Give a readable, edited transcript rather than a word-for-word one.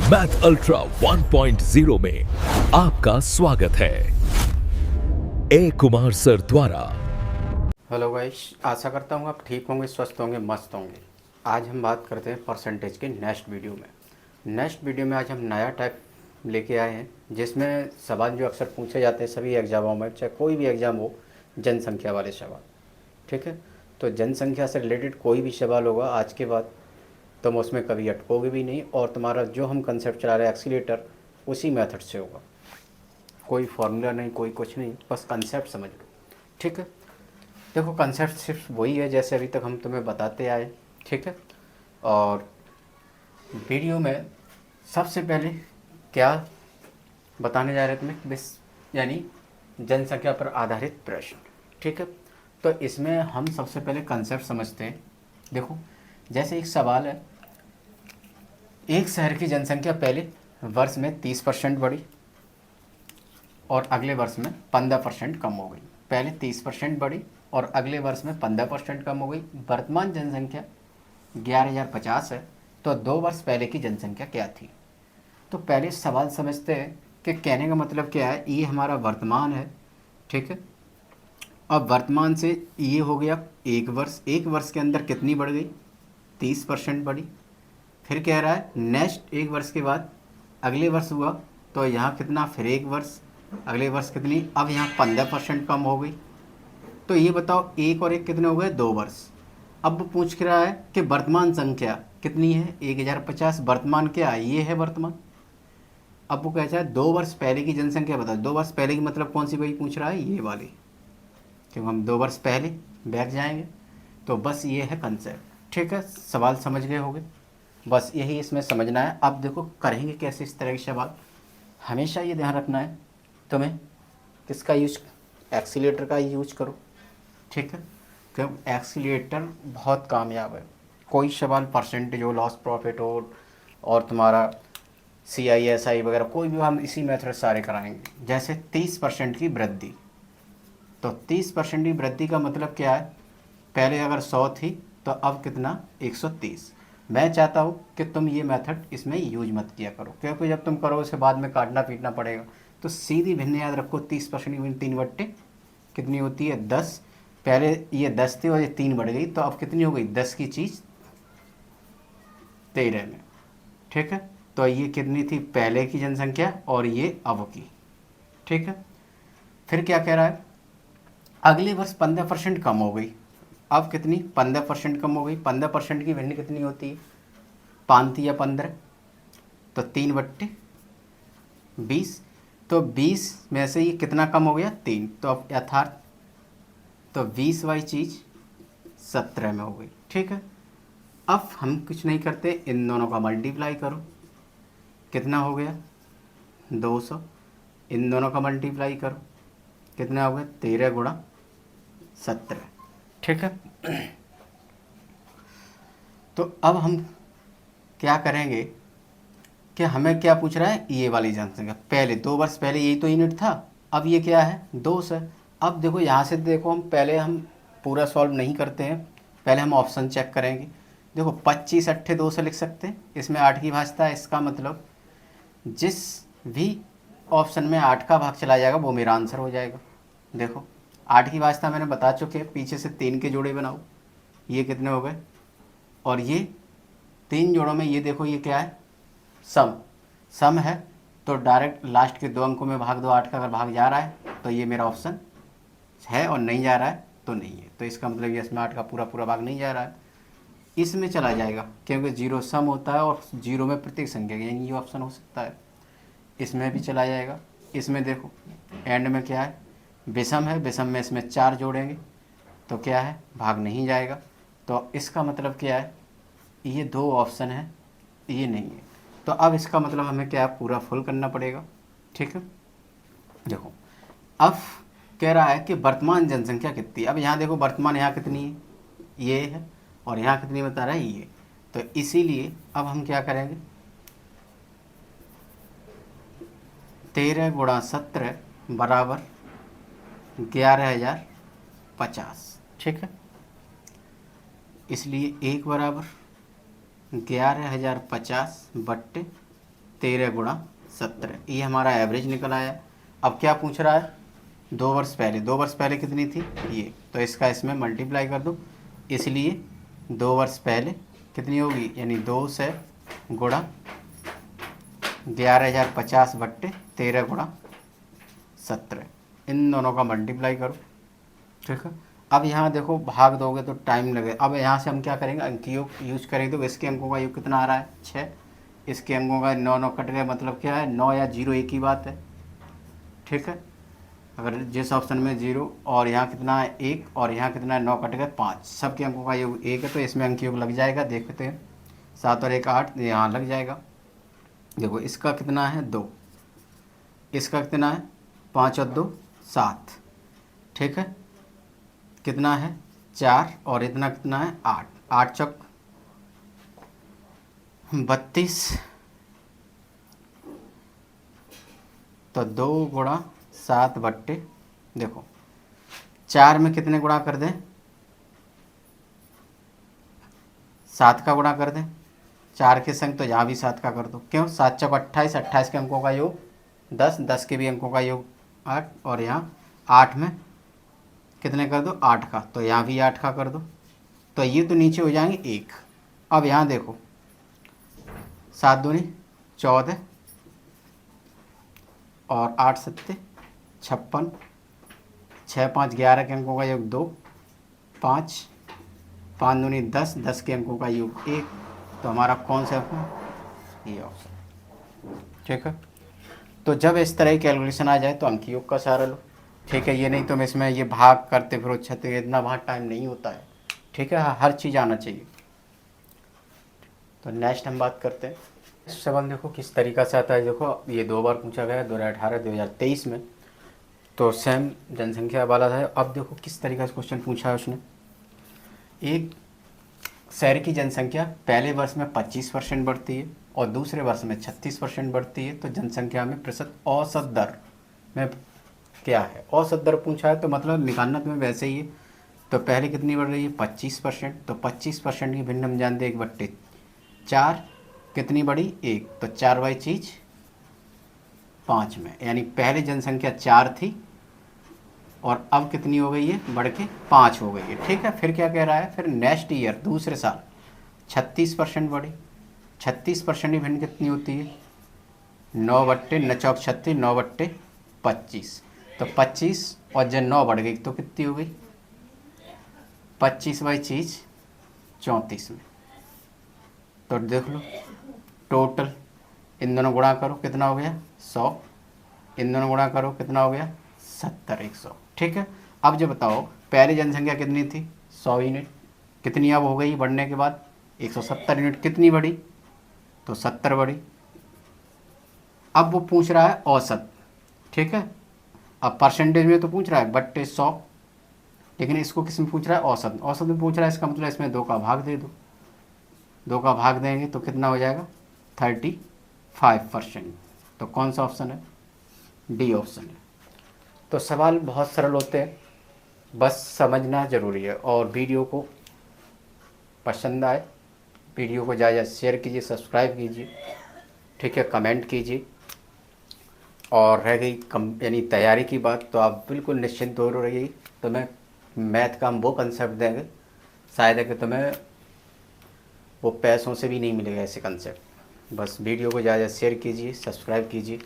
Math ultra 1.0 में आपका स्वागत है ए कुमार सर द्वारा। हेलो गाइस, आशा करता हूँ आप ठीक होंगे, स्वस्थ होंगे, मस्त होंगे। आज हम बात करते हैं परसेंटेज के नेक्स्ट वीडियो में आज हम नया टाइप लेके आए हैं, जिसमें सवाल जो अक्सर पूछे जाते हैं सभी एग्जामों में, चाहे कोई भी एग्ज़ाम हो, जनसंख्या वाले सवाल। ठीक है, तो जनसंख्या से रिलेटेड कोई भी सवाल होगा आज के बाद, तुम उसमें कभी अटकोगे भी नहीं, और तुम्हारा जो हम कंसेप्ट चला रहे हैं एक्सीलेटर, उसी मेथड से होगा। कोई फार्मूला नहीं, कोई कुछ नहीं, बस कंसेप्ट समझ लो। ठीक है, देखो कंसेप्ट सिर्फ वही है जैसे अभी तक हम तुम्हें बताते आए। ठीक है, और वीडियो में सबसे पहले क्या बताने जा रहे हैं तुम्हें, बस यानी जनसंख्या पर आधारित प्रश्न। ठीक है, तो इसमें हम सबसे पहले कंसेप्ट समझते हैं। देखो, जैसे एक सवाल है, एक शहर की जनसंख्या पहले वर्ष में 30% बढ़ी और अगले वर्ष में 15% कम हो गई। पहले 30% बढ़ी और अगले वर्ष में 15% कम हो गई। वर्तमान जनसंख्या 11,050 है, तो 2 वर्ष पहले की जनसंख्या क्या थी। तो पहले सवाल समझते हैं कि कहने का मतलब क्या है। ये हमारा वर्तमान है। ठीक है, अब वर्तमान से ये हो गया एक वर्ष के अंदर कितनी बढ़ गई, 30% बढ़ी। फिर कह रहा है नेक्स्ट एक वर्ष के बाद अगले वर्ष हुआ, तो यहाँ कितना, फिर एक वर्ष, अगले वर्ष कितनी, अब यहाँ 15% कम हो गई। तो ये बताओ एक और एक कितने हो गए, 2 वर्ष। अब वो पूछ रहा है कि वर्तमान संख्या कितनी है, 1050। वर्तमान क्या है, ये है वर्तमान। अब वो कहता है 2 वर्ष पहले की जनसंख्या बताओ। 2 वर्ष पहले की मतलब कौन सी, वही पूछ रहा है, ये वाली, क्योंकि हम 2 वर्ष पहले बैठ जाएंगे। तो बस ये है कंसेप्ट। ठीक है, सवाल समझ गए होंगे, बस यही इसमें समझना है। अब देखो करेंगे कैसे इस तरह के सवाल। हमेशा ये ध्यान रखना है तुम्हें, किसका यूज, एक्सीलेटर का यूज करो। ठीक है, क्योंकि एक्सीलेटर बहुत कामयाब है। कोई सवाल परसेंटेज हो, लॉस प्रॉफिट हो, और तुम्हारा CISI वगैरह कोई भी, हम इसी मेथड सारे कराएंगे। जैसे 30% की वृद्धि, तो 30% की वृद्धि का मतलब क्या है, पहले अगर 100 थी तो अब कितना, 130। मैं चाहता हूँ कि तुम ये मेथड इसमें यूज मत किया करो, क्योंकि जब तुम करो उसके बाद में काटना पीटना पड़ेगा। तो सीधी भिन्न याद रखो, 30% की 3 बट्टे कितनी होती है, 10। पहले ये 10 थी और ये 3 बढ़ गई, तो अब कितनी हो गई, 10 की चीज़ 13 में। ठीक है, तो ये कितनी थी, पहले की जनसंख्या और ये अब की। ठीक है, फिर क्या कह रहा है, अगले वर्ष 15% कम हो गई। अब कितनी, 15% कम हो गई। 15% की वैल्यू कितनी होती है, 5 या 15, तो 3 बट्टे 20। तो 20 में से ये कितना कम हो गया, 3। तो अब यथार्थ, तो 20 वाली चीज़ 17 में हो गई। ठीक है, अब हम कुछ नहीं करते, इन दोनों का मल्टीप्लाई करो, कितना हो गया, 200। इन दोनों का मल्टीप्लाई करो, कितना हो गया, 13 गुणा 17। ठीक है, तो अब हम क्या करेंगे कि हमें क्या पूछ रहा है, ये वाली जनसंख्या पहले 2 वर्ष पहले यही तो यूनिट था, अब ये क्या है, 200 है। अब देखो यहाँ से देखो, हम पहले हम पूरा सॉल्व नहीं करते हैं, पहले हम ऑप्शन चेक करेंगे। देखो 25 अट्ठे 200 लिख सकते हैं, इसमें 8 की भाजता है। इसका मतलब जिस भी ऑप्शन में 8 का भाग चला जाएगा वो मेरा आंसर हो जाएगा। देखो 8 की भाजता मैंने बता चुके, पीछे से 3 के जोड़े बनाओ, ये कितने हो गए, और ये 3 जोड़ों में ये देखो ये क्या है, सम है। तो डायरेक्ट लास्ट के 2 अंकों में भाग दो 8 का, अगर भाग जा रहा है तो ये मेरा ऑप्शन है, और नहीं जा रहा है तो नहीं है। तो इसका मतलब ये इसमें 8 का पूरा पूरा भाग नहीं जा रहा है, इसमें चला जाएगा, क्योंकि 0 सम होता है और 0 में प्रत्येक संख्या, यानी ये ऑप्शन हो सकता है। इसमें भी चला जाएगा। इसमें देखो एंड में क्या है, विषम है, विषम में इसमें 4 जोड़ेंगे तो क्या है, भाग नहीं जाएगा। तो इसका मतलब क्या है, ये 2 ऑप्शन है, ये नहीं है। तो अब इसका मतलब हमें क्या है, पूरा फुल करना पड़ेगा। ठीक है, देखो अब कह रहा है कि वर्तमान जनसंख्या कितनी है। अब यहाँ देखो वर्तमान यहाँ कितनी है, ये है, और यहाँ कितनी बता रहा है, ये। तो इसीलिए अब हम क्या करेंगे, 13 गुणा 17 बराबर 11,050। ठीक है, इसलिए 1 बराबर 11,050 बट्टे 13 गुणा 17, ये हमारा एवरेज निकल आया। अब क्या पूछ रहा है, 2 वर्ष पहले, 2 वर्ष पहले कितनी थी ये, तो इसका इसमें मल्टीप्लाई कर दो, इसलिए 2 वर्ष पहले कितनी होगी, यानी 2 से गुणा 11,050 बट्टे 13 गुणा 17, इन दोनों का मल्टीप्लाई करो। ठीक है, अब यहाँ देखो भाग दोगे तो टाइम लगे। अब यहाँ से हम क्या करेंगे, अंक योग यूज करेंगे, तो इसके अंकों का योग कितना आ रहा है 6, इसके अंकों का 9 9 कट गए, मतलब क्या है 9 या 0 एक ही बात है। ठीक है, अगर जिस ऑप्शन में 0 और यहाँ कितना है 1 और यहाँ कितना है 9 कट गए 5, सबके अंकों का योग 1 है, तो इसमें अंक योग लग जाएगा। देखते हैं 7 और 1 8, यहाँ लग जाएगा। देखो इसका कितना है 2, इसका कितना है 5 और 2 7, ठीक है, कितना है 4 और इतना कितना है 8, 8 चौक 32, तो 2 गुणा 7 बट्टे, देखो 4 में कितने गुणा कर दें, 7 का गुणा कर दें, 4 के संग तो यहाँ भी 7 का कर दो, क्यों 7 चौक 28, 28 के अंकों का योग 10, 10 के भी अंकों का योग 8, और यहाँ 8 में कितने कर दो 8 का, तो यहाँ भी 8 का कर दो, तो ये तो नीचे हो जाएंगे 1। अब यहाँ देखो 7 दूनी 14 और 8 सत्ते 56, 6 5 11 के अंकों का योग 2, 5 5 दूनी 10, 10 के अंकों का योग 1, तो हमारा कौन सा है ये ऑप्शन। ठीक है, तो जब इस तरह की कैलकुलेशन आ जाए तो अंक योग का सहारा लो। ठीक है, ये नहीं तो मैं इसमें ये भाग करते फिर छते, इतना भाग टाइम नहीं होता है। ठीक है, हर चीज़ आना चाहिए। तो नेक्स्ट हम बात करते हैं सवाल, देखो किस तरीक़ा से आता है। देखो ये 2 बार पूछा गया है, 2018 2023 में, तो सेम जनसंख्या वाला था। अब देखो किस तरीक़े से क्वेश्चन पूछा है उसने। एक शहर की जनसंख्या पहले वर्ष में 25% बढ़ती है और दूसरे वर्ष में 36% बढ़ती है, तो जनसंख्या में प्रतिशत औसत दर में क्या है, औसत दर पूछा है, तो मतलब निकालना तुम्हें वैसे ही है। तो पहले कितनी बढ़ रही है 25%, तो 25% की भिन्न हम जानते हैं 1/4, कितनी बढ़ी 1, तो 4 बाई चीज 5 में, यानी पहले जनसंख्या 4 थी और अब कितनी हो गई है, बढ़ के 5 हो गई है। ठीक है, फिर क्या कह रहा है, फिर नेक्स्ट ईयर दूसरे साल 36% बढ़ी, 36% की भिन्न कितनी होती है 9 बट्टे 9 चौक 36, 9 बट्टे 25, तो 25 और जब 9 बढ़ गई तो कितनी हो गई 25 बाई चीज 34 में। तो देख लो टोटल, इन दोनों गुणा करो कितना हो गया 100, इन दोनों गुणा करो कितना हो गया 70 100। ठीक है, अब जो बताओ पहली जनसंख्या कितनी थी 100 यूनिट, कितनी अब हो गई बढ़ने के बाद 170 यूनिट, कितनी बढ़ी तो 70 बढ़ी। अब वो पूछ रहा है औसत। ठीक है, अब परसेंटेज में तो पूछ रहा है बट्टे 100, लेकिन इसको किस में पूछ रहा है औसत, औसत में पूछ रहा है, इसका मतलब इसमें 2 का भाग दे दो, 2 का भाग देंगे तो कितना हो जाएगा 35%। तो कौन सा ऑप्शन है, डी ऑप्शन है। तो सवाल बहुत सरल होते हैं, बस समझना ज़रूरी है। और वीडियो को पसंद आए, वीडियो को ज़्यादा शेयर कीजिए, सब्सक्राइब कीजिए। ठीक है, कमेंट कीजिए। और रह गई यानी तैयारी की बात, तो आप बिल्कुल निश्चिंत हो रही, तो मैं मैथ का हम वो कंसेप्ट देंगे, शायद है कि तुम्हें वो पैसों से भी नहीं मिलेगा ऐसे कंसेप्ट। बस वीडियो को ज़्यादा शेयर कीजिए, सब्सक्राइब कीजिए।